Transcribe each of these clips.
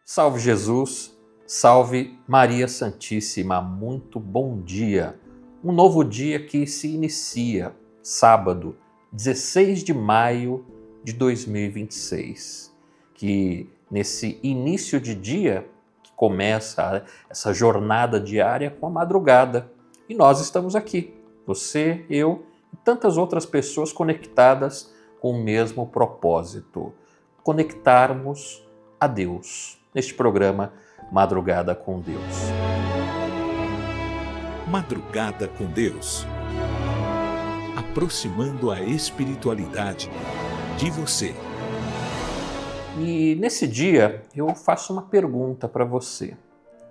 Salve Jesus, salve Maria Santíssima, muito bom dia. Um novo dia que se inicia, sábado, 16 de maio de 2026. Que nesse início de dia, que começa essa jornada diária com a madrugada. E nós estamos aqui, você, eu e tantas outras pessoas conectadas com o mesmo propósito, conectarmos a Deus. Neste programa Madrugada com Deus. Madrugada com Deus. Aproximando a espiritualidade de você. E nesse dia eu faço uma pergunta para você.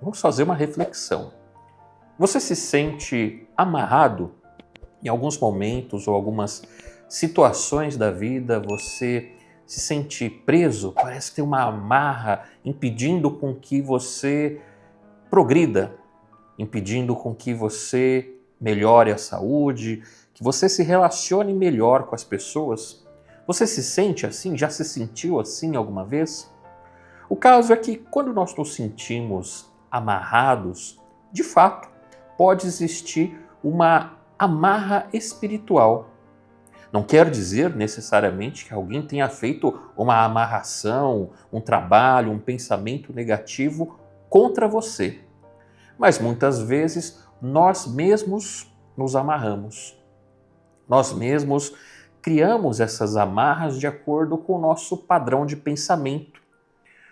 Vamos fazer uma reflexão. Você se sente amarrado em alguns momentos ou algumas situações da vida? Você se sente preso? Parece que tem uma amarra impedindo com que você progrida, impedindo com que você melhore a saúde, que você se relacione melhor com as pessoas. Você se sente assim? Já se sentiu assim alguma vez? O caso é que quando nós nos sentimos amarrados, de fato, pode existir uma amarra espiritual. Não quer dizer necessariamente que alguém tenha feito uma amarração, um trabalho, um pensamento negativo contra você. Mas muitas vezes nós mesmos nos amarramos. Nós mesmos criamos essas amarras de acordo com o nosso padrão de pensamento,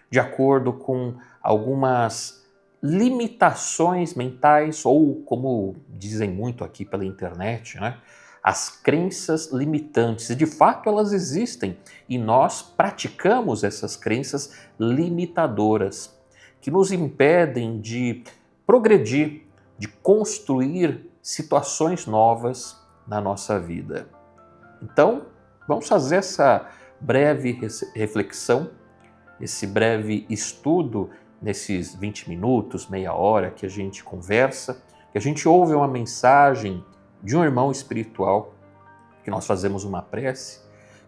de acordo com algumas limitações mentais, ou como dizem muito aqui pela internet, né? As crenças limitantes. E de fato elas existem e nós praticamos essas crenças limitadoras que nos impedem de progredir, de construir situações novas na nossa vida. Então, vamos fazer essa breve reflexão, esse breve estudo nesses 20 minutos, meia hora que a gente conversa, que a gente ouve uma mensagem de um irmão espiritual, que nós fazemos uma prece,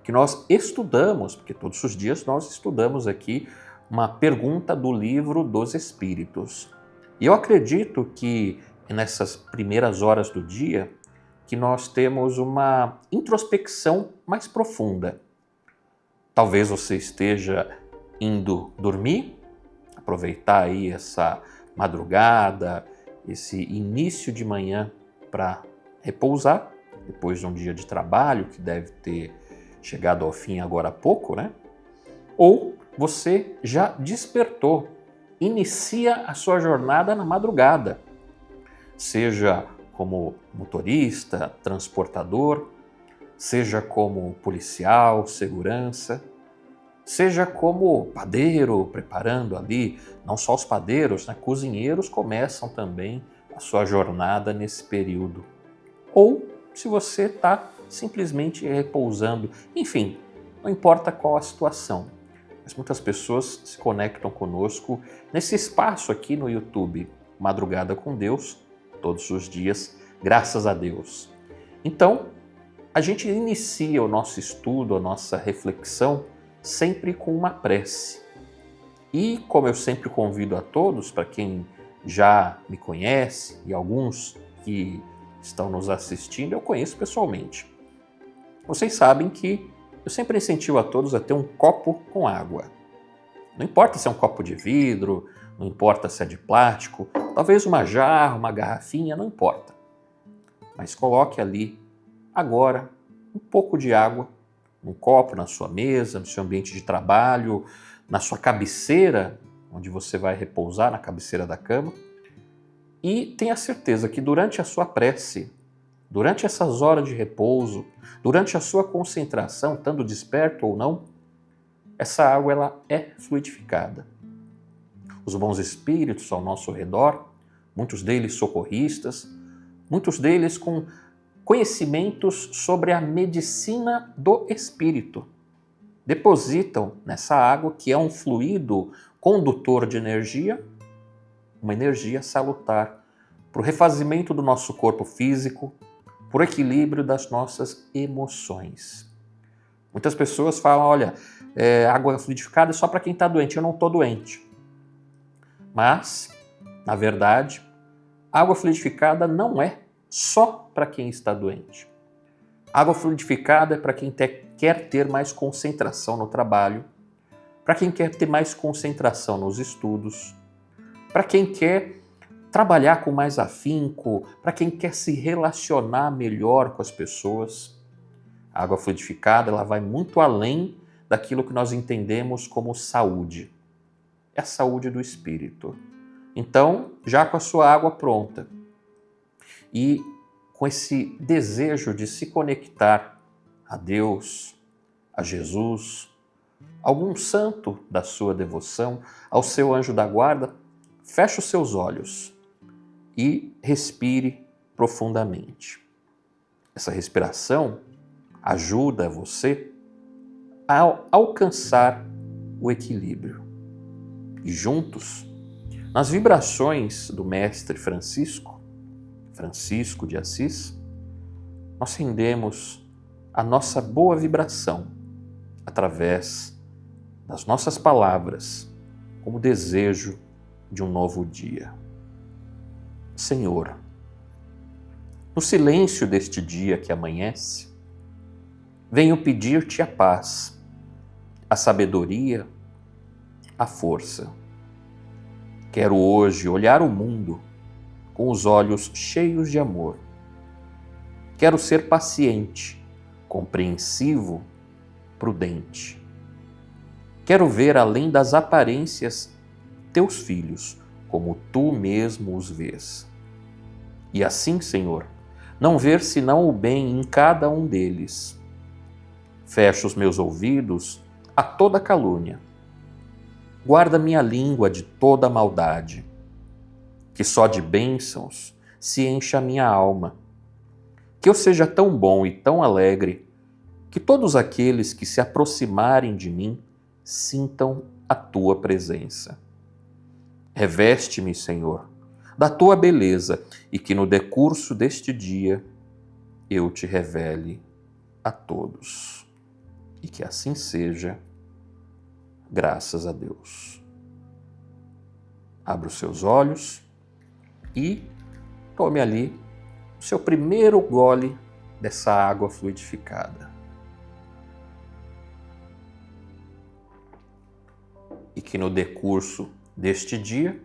que nós estudamos, porque todos os dias nós estudamos aqui uma pergunta do livro dos Espíritos. E eu acredito que nessas primeiras horas do dia, que nós temos uma introspecção mais profunda. Talvez você esteja indo dormir, aproveitar aí essa madrugada, esse início de manhã para repousar, depois de um dia de trabalho que deve ter chegado ao fim agora há pouco, né? Ou você já despertou, inicia a sua jornada na madrugada, seja como motorista, transportador, seja como policial, segurança, seja como padeiro, preparando ali, não só os padeiros, né? Cozinheiros começam também a sua jornada nesse período. Ou se você está simplesmente repousando. Enfim, não importa qual a situação. Mas muitas pessoas se conectam conosco nesse espaço aqui no YouTube, Madrugada com Deus, todos os dias, graças a Deus. Então, a gente inicia o nosso estudo, a nossa reflexão, sempre com uma prece. E como eu sempre convido a todos, para quem já me conhece e alguns que estão nos assistindo, eu conheço pessoalmente. Vocês sabem que eu sempre incentivo a todos a ter um copo com água. Não importa se é um copo de vidro, não importa se é de plástico, talvez uma jarra, uma garrafinha, não importa. Mas coloque ali, agora, um pouco de água, um copo na sua mesa, no seu ambiente de trabalho, na sua cabeceira, onde você vai repousar, na cabeceira da cama. E tenha certeza que durante a sua prece, durante essas horas de repouso, durante a sua concentração, estando desperto ou não, essa água ela é fluidificada. Os bons espíritos ao nosso redor, muitos deles socorristas, muitos deles com conhecimentos sobre a medicina do espírito, depositam nessa água, que é um fluido condutor de energia, uma energia salutar para o refazimento do nosso corpo físico, para o equilíbrio das nossas emoções. Muitas pessoas falam, olha, água fluidificada é só para quem está doente. Eu não estou doente. Mas, na verdade, água fluidificada não é só para quem está doente. Água fluidificada é para quem quer ter mais concentração no trabalho, para quem quer ter mais concentração nos estudos, para quem quer trabalhar com mais afinco, para quem quer se relacionar melhor com as pessoas. A água fluidificada, ela vai muito além daquilo que nós entendemos como saúde. É a saúde do espírito. Então, já com a sua água pronta e com esse desejo de se conectar a Deus, a Jesus, algum santo da sua devoção, ao seu anjo da guarda, feche os seus olhos e respire profundamente. Essa respiração ajuda você a alcançar o equilíbrio. E juntos, nas vibrações do Mestre Francisco de Assis, nós rendemos a nossa boa vibração através das nossas palavras, como desejo de um novo dia. Senhor, no silêncio deste dia que amanhece, venho pedir-te a paz, a sabedoria, a força. Quero hoje olhar o mundo com os olhos cheios de amor. Quero ser paciente, compreensivo, prudente. Quero ver além das aparências teus filhos, como tu mesmo os vês. E assim, Senhor, não ver senão o bem em cada um deles. Fecho os meus ouvidos a toda calúnia. Guarda minha língua de toda maldade. Que só de bênçãos se encha a minha alma. Que eu seja tão bom e tão alegre que todos aqueles que se aproximarem de mim sintam a tua presença. Reveste-me, Senhor, da tua beleza e que no decurso deste dia eu te revele a todos. E que assim seja, graças a Deus. Abra os seus olhos e tome ali o seu primeiro gole dessa água fluidificada. E que no decurso deste dia,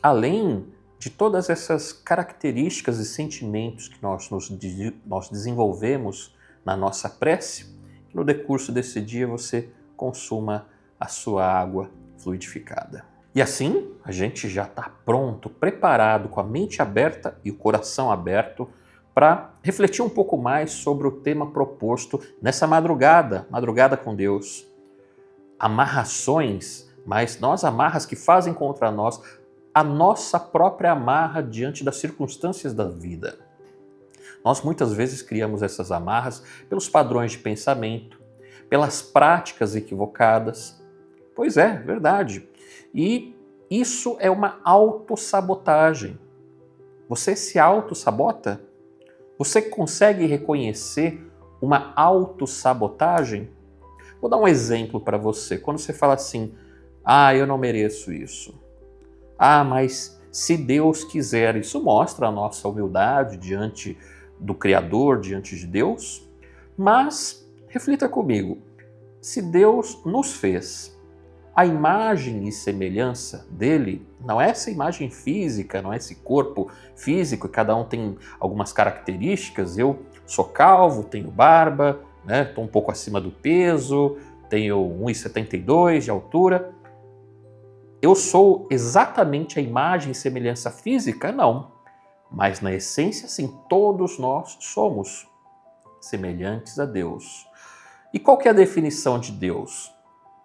além de todas essas características e sentimentos que nós desenvolvemos na nossa prece, que no decurso desse dia você consuma a sua água fluidificada. E assim, a gente já está pronto, preparado, com a mente aberta e o coração aberto para refletir um pouco mais sobre o tema proposto nessa madrugada com Deus. Amarrações, mas não as amarras que fazem contra nós, a nossa própria amarra diante das circunstâncias da vida. Nós muitas vezes criamos essas amarras pelos padrões de pensamento, pelas práticas equivocadas. Pois é, verdade. E isso é uma autossabotagem. Você se autossabota? Você consegue reconhecer uma autossabotagem? Vou dar um exemplo para você. Quando você fala assim, eu não mereço isso. Mas se Deus quiser, isso mostra a nossa humildade diante do Criador, diante de Deus. Mas reflita comigo, se Deus nos fez a imagem e semelhança dele, não é essa imagem física, não é esse corpo físico, cada um tem algumas características. Eu sou calvo, tenho barba, estou um pouco acima do peso, tenho 1,72 de altura. Eu sou exatamente a imagem e semelhança física? Não. Mas na essência, sim, todos nós somos semelhantes a Deus. E qual que é a definição de Deus?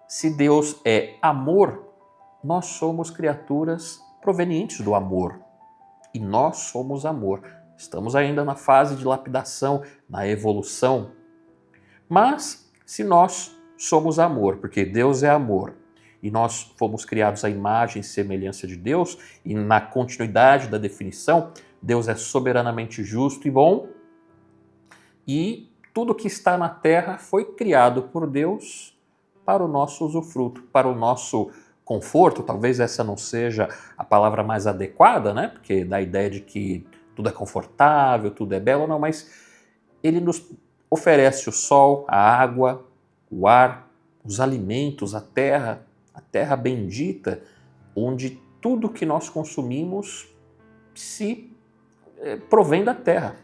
Se Deus é amor, nós somos criaturas provenientes do amor. E nós somos amor. Estamos ainda na fase de lapidação, na evolução. Mas se nós somos amor, porque Deus é amor, e nós fomos criados à imagem e semelhança de Deus, e na continuidade da definição, Deus é soberanamente justo e bom, e tudo que está na terra foi criado por Deus para o nosso usufruto, para o nosso conforto, talvez essa não seja a palavra mais adequada, né? Porque dá a ideia de que tudo é confortável, tudo é belo, não, mas ele nos oferece o sol, a água, o ar, os alimentos, a terra bendita, onde tudo que nós consumimos se provém da terra.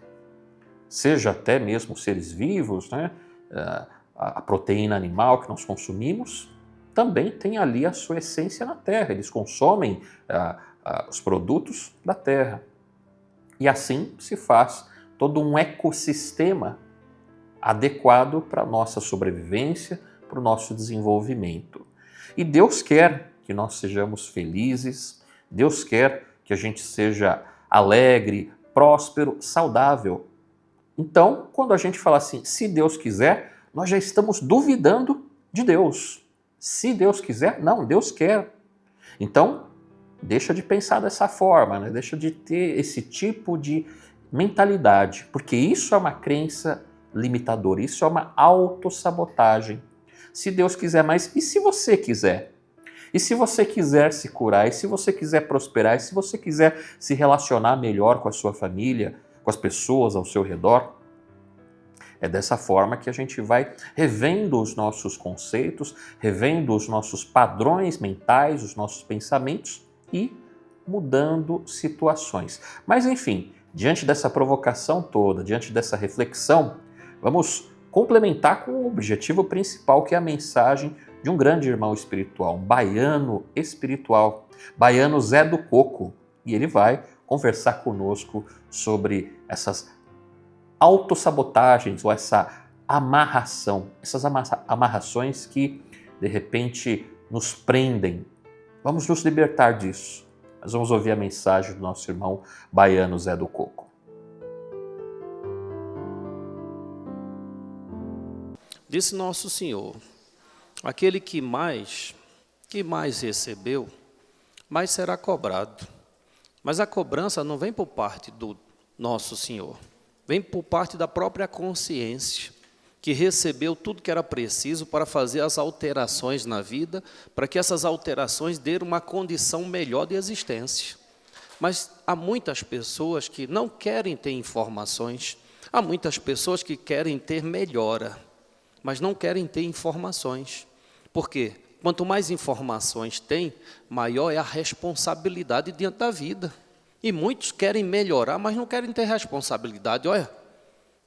Seja até mesmo seres vivos, né? A proteína animal que nós consumimos também tem ali a sua essência na terra. Eles consomem os produtos da terra. E assim se faz todo um ecossistema adequado para a nossa sobrevivência, para o nosso desenvolvimento. E Deus quer que nós sejamos felizes, Deus quer que a gente seja alegre, próspero, saudável. Então, quando a gente fala assim, se Deus quiser, nós já estamos duvidando de Deus. Se Deus quiser, não, Deus quer. Então, deixa de pensar dessa forma, né? Deixa de ter esse tipo de mentalidade, porque isso é uma crença limitadora, isso é uma autossabotagem. Se Deus quiser, mas e se você quiser? E se você quiser se curar? E se você quiser prosperar? E se você quiser se relacionar melhor com a sua família, com as pessoas ao seu redor? É dessa forma que a gente vai revendo os nossos conceitos, revendo os nossos padrões mentais, os nossos pensamentos e mudando situações. Mas enfim, diante dessa provocação toda, diante dessa reflexão, vamos complementar com o objetivo principal, que é a mensagem de um grande irmão espiritual, um baiano espiritual, baiano Zé do Coco. E ele vai conversar conosco sobre essas autossabotagens ou essa amarração, essas amarrações que de repente nos prendem. Vamos nos libertar disso. Mas vamos ouvir a mensagem do nosso irmão baiano Zé do Coco. Disse Nosso Senhor: aquele que mais recebeu, mais será cobrado. Mas a cobrança não vem por parte do Nosso Senhor, vem por parte da própria consciência, que recebeu tudo que era preciso para fazer as alterações na vida, para que essas alterações dêem uma condição melhor de existência. Mas há muitas pessoas que não querem ter informações, há muitas pessoas que querem ter melhora, mas não querem ter informações. Por quê? Quanto mais informações tem, maior é a responsabilidade diante da vida. E muitos querem melhorar, mas não querem ter responsabilidade. Olha,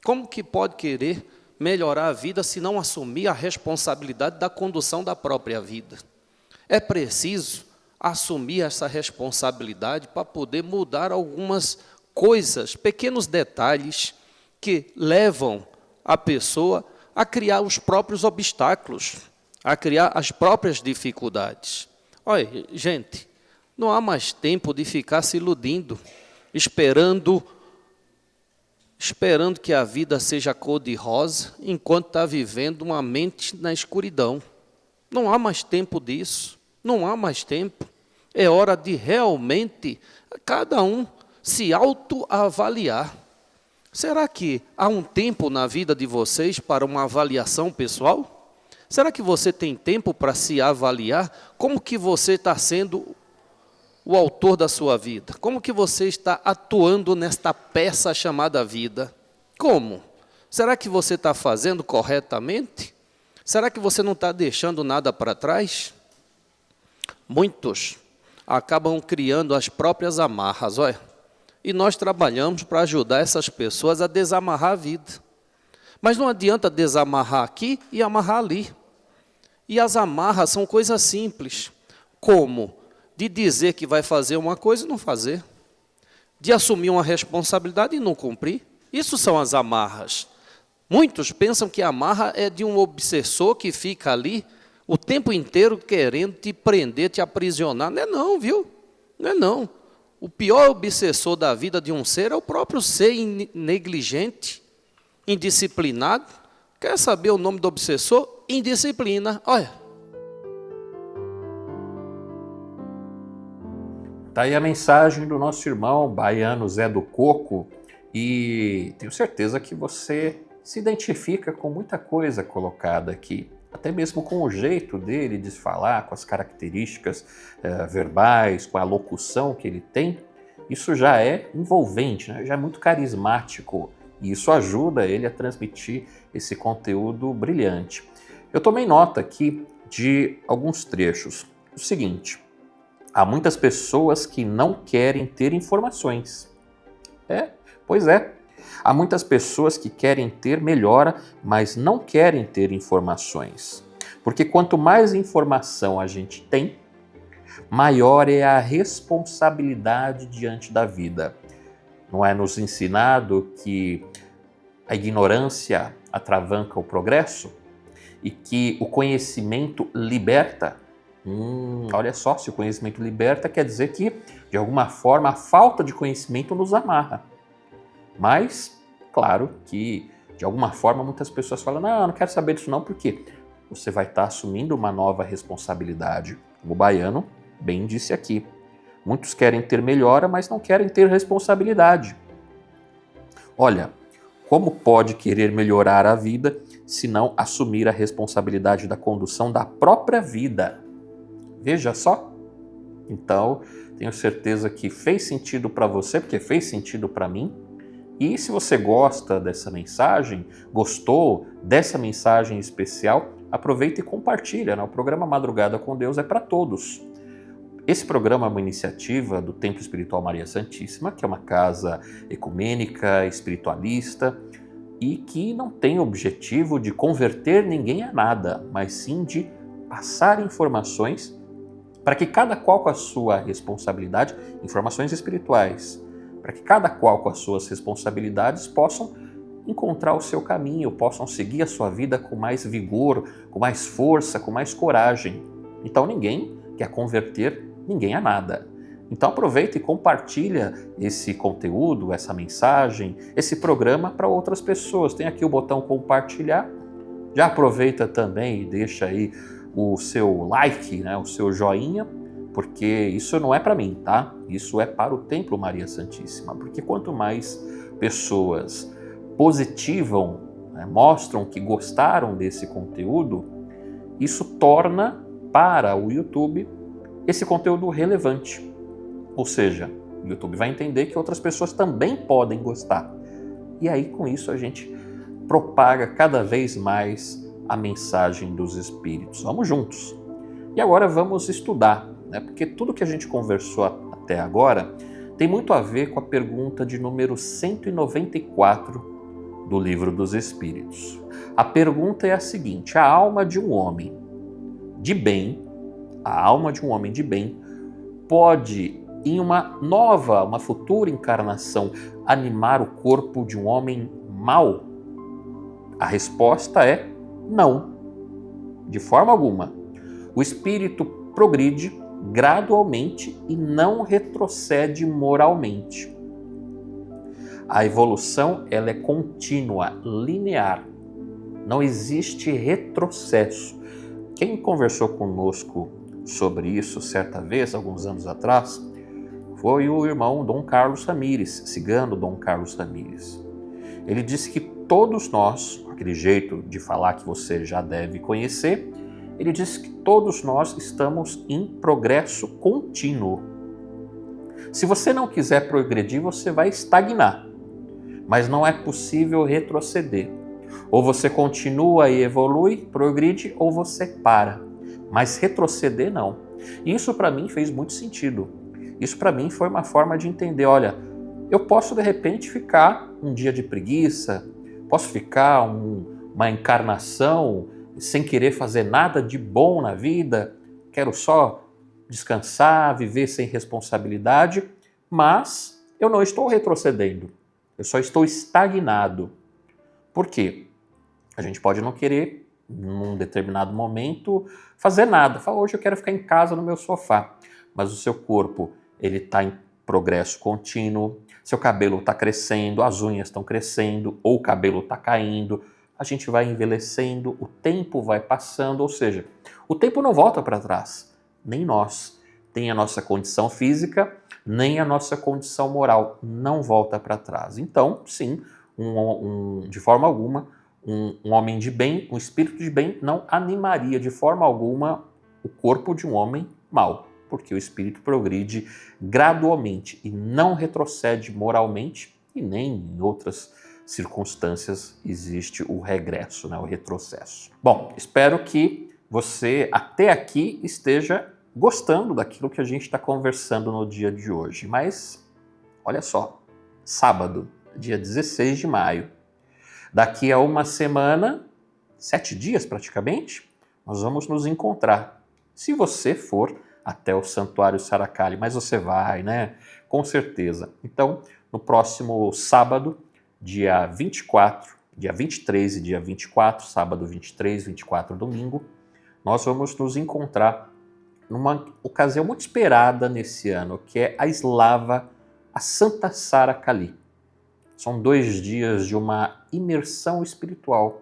como que pode querer melhorar a vida se não assumir a responsabilidade da condução da própria vida? É preciso assumir essa responsabilidade para poder mudar algumas coisas, pequenos detalhes que levam a pessoa a criar os próprios obstáculos, a criar as próprias dificuldades. Olha, gente, não há mais tempo de ficar se iludindo, esperando que a vida seja cor-de-rosa, enquanto está vivendo uma mente na escuridão. Não há mais tempo disso, não há mais tempo. É hora de realmente cada um se autoavaliar. Será que há um tempo na vida de vocês para uma avaliação pessoal? Será que você tem tempo para se avaliar? Como que você está sendo o autor da sua vida? Como que você está atuando nesta peça chamada vida? Como? Será que você está fazendo corretamente? Será que você não está deixando nada para trás? Muitos acabam criando as próprias amarras, olha. E nós trabalhamos para ajudar essas pessoas a desamarrar a vida. Mas não adianta desamarrar aqui e amarrar ali. E as amarras são coisas simples, como de dizer que vai fazer uma coisa e não fazer, de assumir uma responsabilidade e não cumprir. Isso são as amarras. Muitos pensam que a amarra é de um obsessor que fica ali o tempo inteiro querendo te prender, te aprisionar. Não é não, viu? Não é não. O pior obsessor da vida de um ser é o próprio ser negligente, indisciplinado. Quer saber o nome do obsessor? Indisciplina. Olha. Tá aí a mensagem do nosso irmão baiano Zé do Coco, e tenho certeza que você se identifica com muita coisa colocada aqui. até mesmo com o jeito dele de falar, com as características verbais, com a locução que ele tem, isso já é envolvente, né? Já é muito carismático e isso ajuda ele a transmitir esse conteúdo brilhante. Eu tomei nota aqui de alguns trechos. O seguinte: há muitas pessoas que não querem ter informações. Pois é. Há muitas pessoas que querem ter melhora, mas não querem ter informações. Porque quanto mais informação a gente tem, maior é a responsabilidade diante da vida. Não é nos ensinado que a ignorância atravanca o progresso e que o conhecimento liberta? Olha só, se o conhecimento liberta, quer dizer que, de alguma forma, a falta de conhecimento nos amarra. Mas, claro que, de alguma forma, muitas pessoas falam: não, eu não quero saber disso não, porque você vai estar assumindo uma nova responsabilidade. Como o Baiano bem disse aqui, muitos querem ter melhora, mas não querem ter responsabilidade. Olha, como pode querer melhorar a vida se não assumir a responsabilidade da condução da própria vida? Veja só. Então, tenho certeza que fez sentido para você, porque fez sentido para mim. E se você gosta dessa mensagem, gostou dessa mensagem especial, aproveita e compartilha, né? O programa Madrugada com Deus é para todos. Esse programa é uma iniciativa do Templo Espiritual Maria Santíssima, que é uma casa ecumênica, espiritualista, e que não tem o objetivo de converter ninguém a nada, mas sim de passar informações para que cada qual com a sua responsabilidade, informações espirituais, para que cada qual com as suas responsabilidades possam encontrar o seu caminho, possam seguir a sua vida com mais vigor, com mais força, com mais coragem. Então ninguém quer converter ninguém a nada. Então aproveita e compartilha esse conteúdo, essa mensagem, esse programa para outras pessoas. Tem aqui o botão compartilhar. Já aproveita também e deixa aí o seu like, né, o seu joinha, porque isso não é para mim, tá? Isso é para o Templo Maria Santíssima, porque quanto mais pessoas positivam, né, mostram que gostaram desse conteúdo, isso torna para o YouTube esse conteúdo relevante. Ou seja, o YouTube vai entender que outras pessoas também podem gostar. E aí, com isso, a gente propaga cada vez mais a mensagem dos Espíritos. Vamos juntos. E agora vamos estudar, né? Porque tudo que a gente conversou até agora tem muito a ver com a pergunta de número 194 do Livro dos Espíritos. A pergunta é a seguinte: a alma de um homem de bem, pode, em uma futura encarnação, animar o corpo de um homem mau? A resposta é não, de forma alguma. O espírito progride gradualmente e não retrocede moralmente. A evolução ela é contínua, linear. Não existe retrocesso. Quem conversou conosco sobre isso certa vez, alguns anos atrás, foi o irmão Dom Carlos Ramires, cigano Dom Carlos Ramires. Ele disse que todos nós, aquele jeito de falar que você já deve conhecer, ele disse que todos nós estamos em progresso contínuo. Se você não quiser progredir, você vai estagnar, mas não é possível retroceder. Ou você continua e evolui, progride, ou você para. Mas retroceder não. E isso para mim fez muito sentido. Isso para mim foi uma forma de entender, olha, eu posso de repente ficar um dia de preguiça, posso ficar uma encarnação sem querer fazer nada de bom na vida, quero só descansar, viver sem responsabilidade, mas eu não estou retrocedendo, eu só estou estagnado. Por quê? A gente pode não querer, num determinado momento, fazer nada. Fala, hoje eu quero ficar em casa no meu sofá. Mas o seu corpo ele está em progresso contínuo, seu cabelo está crescendo, as unhas estão crescendo, ou o cabelo está caindo, a gente vai envelhecendo, o tempo vai passando, ou seja, o tempo não volta para trás, nem nós. Nem a nossa condição física, nem a nossa condição moral não volta para trás. Então, sim, de forma alguma, Um homem de bem, um espírito de bem, não animaria de forma alguma o corpo de um homem mau, porque o espírito progride gradualmente e não retrocede moralmente, e nem em outras circunstâncias existe o regresso, o retrocesso. Bom, espero que você até aqui esteja gostando daquilo que a gente está conversando no dia de hoje. Mas, olha só, sábado, dia 16 de maio, daqui a uma semana, 7 dias praticamente, nós vamos nos encontrar. Se você for até o Santuário Saracali, mas você vai, né? Com certeza. Então, no próximo sábado, dia 24, dia 23 e dia 24, sábado 23, 24, domingo, nós vamos nos encontrar numa ocasião muito esperada nesse ano, que é a Slava, a Santa Saracali. São 2 dias de uma imersão espiritual,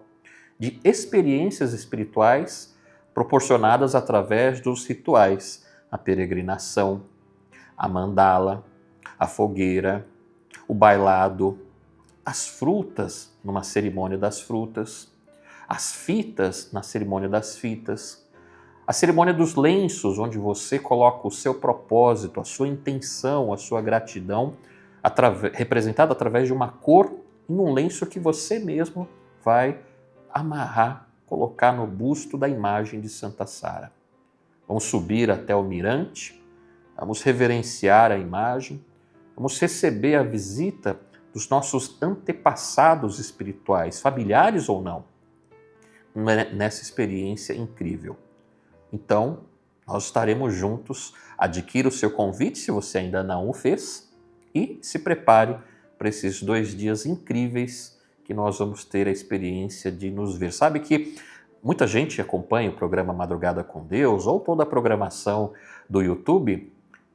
de experiências espirituais proporcionadas através dos rituais, a peregrinação, a mandala, a fogueira, o bailado, as frutas numa cerimônia das frutas, as fitas na cerimônia das fitas, a cerimônia dos lenços, onde você coloca o seu propósito, a sua intenção, a sua gratidão, representada através de uma cor em um lenço que você mesmo vai amarrar, colocar no busto da imagem de Santa Sara. Vamos subir até o mirante, vamos reverenciar a imagem, vamos receber a visita dos nossos antepassados espirituais, familiares ou não, nessa experiência incrível. Então, nós estaremos juntos. Adquira o seu convite, se você ainda não o fez, e se prepare para esses 2 dias incríveis que nós vamos ter a experiência de nos ver. Sabe que muita gente acompanha o programa Madrugada com Deus ou toda a programação do YouTube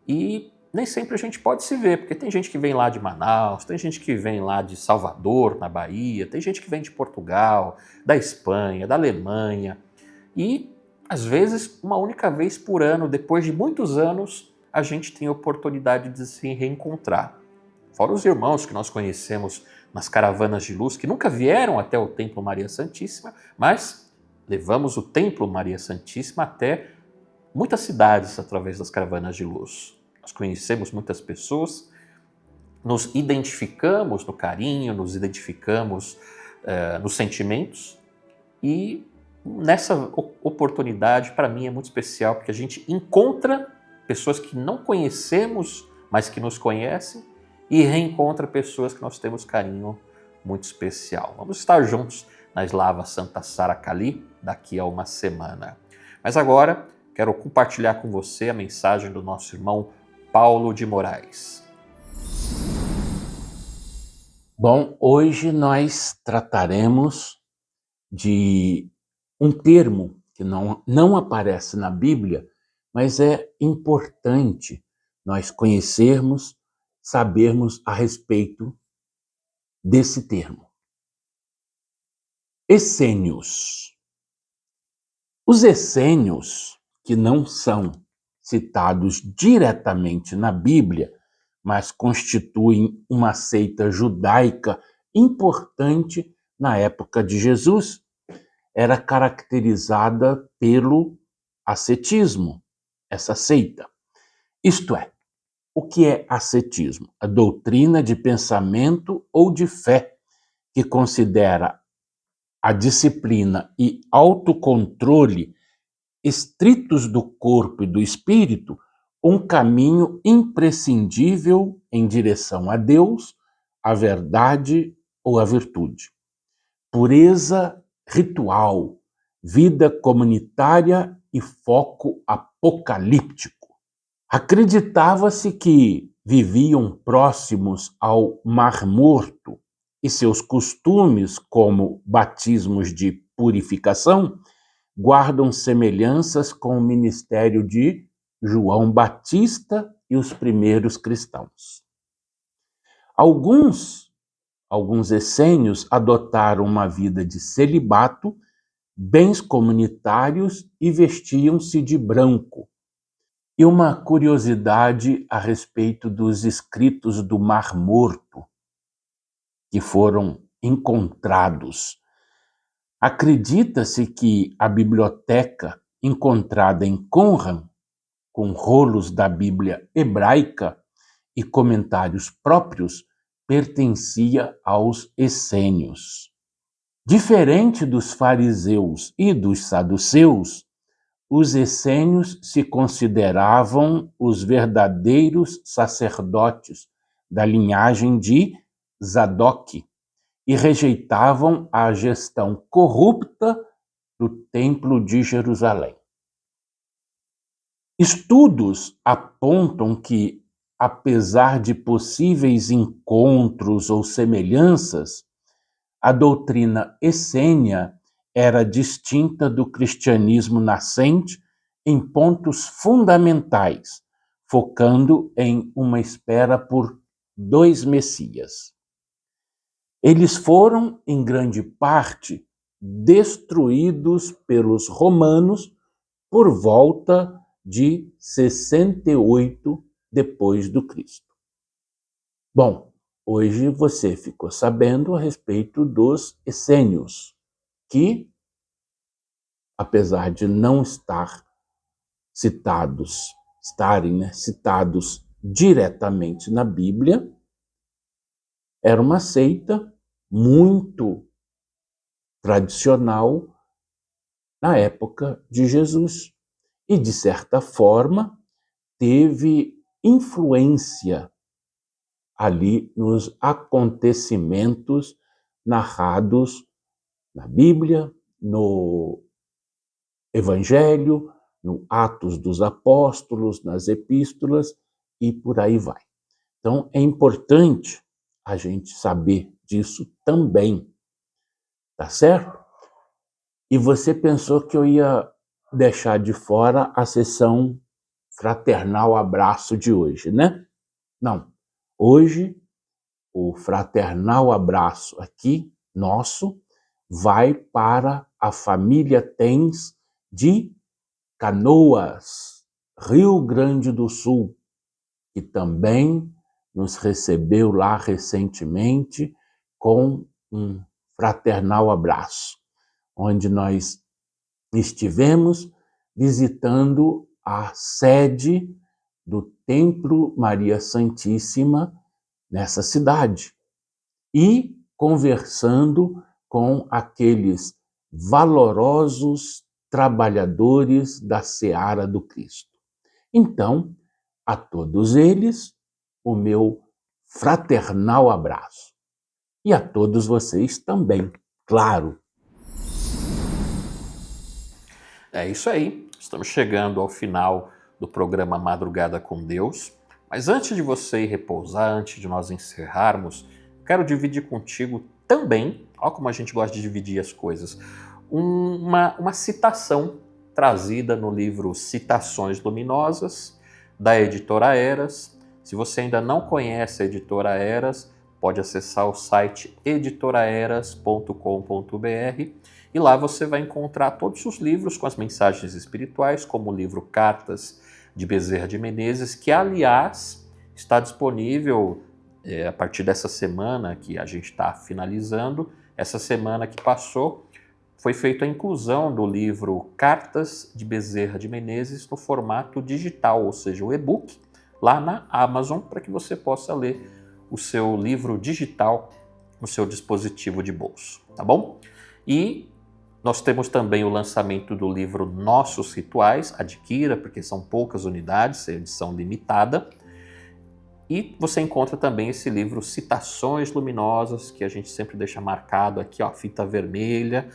e nem sempre a gente pode se ver, porque tem gente que vem lá de Manaus, tem gente que vem lá de Salvador, na Bahia, tem gente que vem de Portugal, da Espanha, da Alemanha, e às vezes uma única vez por ano, depois de muitos anos, a gente tem a oportunidade de se reencontrar. Fora os irmãos que nós conhecemos nas caravanas de luz, que nunca vieram até o Templo Maria Santíssima, mas levamos o Templo Maria Santíssima até muitas cidades através das caravanas de luz. Nós conhecemos muitas pessoas, nos identificamos no carinho, nos identificamos nos sentimentos, e nessa oportunidade, para mim, é muito especial, porque a gente encontra pessoas que não conhecemos, mas que nos conhecem, e reencontra pessoas que nós temos carinho muito especial. Vamos estar juntos na Slava Santa Saracali daqui a uma semana. Mas agora, quero compartilhar com você a mensagem do nosso irmão Paulo de Moraes. Bom, hoje nós trataremos de um termo que não aparece na Bíblia, mas é importante nós conhecermos, sabermos a respeito desse termo. Essênios. Os essênios, que não são citados diretamente na Bíblia, mas constituem uma seita judaica importante na época de Jesus, era caracterizada pelo ascetismo, essa seita. Isto é, o que é ascetismo? A doutrina de pensamento ou de fé que considera a disciplina e autocontrole estritos do corpo e do espírito um caminho imprescindível em direção a Deus, a verdade ou a virtude. Pureza ritual, vida comunitária e foco apocalíptico. Acreditava-se que viviam próximos ao Mar Morto e seus costumes, como batismos de purificação, guardam semelhanças com o ministério de João Batista e os primeiros cristãos. Alguns essênios adotaram uma vida de celibato, bens comunitários e vestiam-se de branco. E uma curiosidade a respeito dos escritos do Mar Morto, que foram encontrados. Acredita-se que a biblioteca encontrada em Qumran, com rolos da Bíblia hebraica e comentários próprios, pertencia aos essênios. Diferente dos fariseus e dos saduceus, os essênios se consideravam os verdadeiros sacerdotes da linhagem de Zadok e rejeitavam a gestão corrupta do Templo de Jerusalém. Estudos apontam que, apesar de possíveis encontros ou semelhanças, a doutrina essênia era distinta do cristianismo nascente em pontos fundamentais, focando em uma espera por dois Messias. Eles foram, em grande parte, destruídos pelos romanos por volta de 68 depois do Cristo. Bom, hoje você ficou sabendo a respeito dos essênios, que, apesar de não estarem citados diretamente na Bíblia, era uma seita muito tradicional na época de Jesus e, de certa forma, teve influência ali nos acontecimentos narrados na Bíblia, no Evangelho, no Atos dos Apóstolos, nas Epístolas e por aí vai. Então, é importante a gente saber disso também, tá certo? E você pensou que eu ia deixar de fora a sessão fraternal abraço de hoje, né? Não. Hoje, o fraternal abraço aqui, nosso, vai para a família Tens de Canoas, Rio Grande do Sul, que também nos recebeu lá recentemente com um fraternal abraço, onde nós estivemos visitando a sede do Templo Maria Santíssima nessa cidade e conversando com aqueles valorosos trabalhadores da seara do Cristo. Então, a todos eles, o meu fraternal abraço. E a todos vocês também, claro. É isso aí, estamos chegando ao final do programa Madrugada com Deus. Mas antes de você ir repousar, antes de nós encerrarmos, quero dividir contigo também, olha como a gente gosta de dividir as coisas, uma citação trazida no livro Citações Luminosas, da editora Eras. Se você ainda não conhece a editora Eras, pode acessar o site editoraeras.com.br e lá você vai encontrar todos os livros com as mensagens espirituais, como o livro Cartas de Bezerra de Menezes, que, aliás, está disponível a partir dessa semana que a gente está finalizando. Essa semana que passou, foi feita a inclusão do livro Cartas de Bezerra de Menezes no formato digital, ou seja, o e-book, lá na Amazon, para que você possa ler o seu livro digital no seu dispositivo de bolso, tá bom? E nós temos também o lançamento do livro Nossos Rituais, adquira, porque são poucas unidades, é edição limitada. E você encontra também esse livro Citações Luminosas, que a gente sempre deixa marcado aqui, ó, fita vermelha,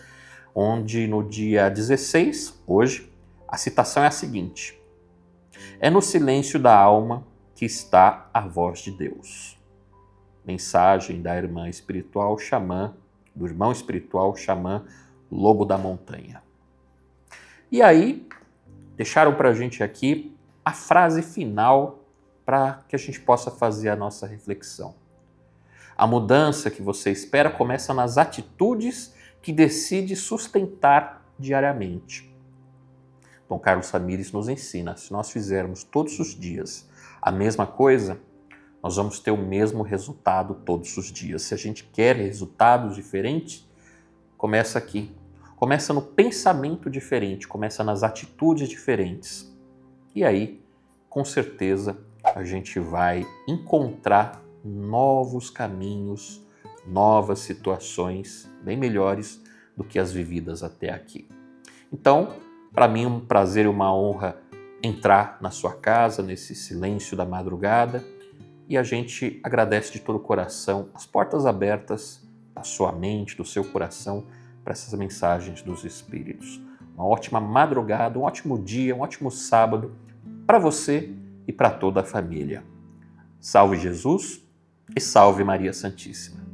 onde no dia 16, hoje, a citação é a seguinte: é no silêncio da alma que está a voz de Deus. Mensagem da irmã espiritual xamã, do irmão espiritual xamã Lobo da Montanha. E aí, deixaram para a gente aqui a frase final para que a gente possa fazer a nossa reflexão. A mudança que você espera começa nas atitudes que decide sustentar diariamente. Dom Carlos Ramires nos ensina, se nós fizermos todos os dias a mesma coisa, nós vamos ter o mesmo resultado todos os dias. Se a gente quer resultados diferentes, começa aqui, começa no pensamento diferente, começa nas atitudes diferentes. E aí, com certeza, a gente vai encontrar novos caminhos, novas situações bem melhores do que as vividas até aqui. Então, para mim é um prazer e uma honra entrar na sua casa, nesse silêncio da madrugada, e a gente agradece de todo o coração as portas abertas da sua mente, do seu coração, para essas mensagens dos Espíritos. Uma ótima madrugada, um ótimo dia, um ótimo sábado para você e para toda a família. Salve Jesus e salve Maria Santíssima.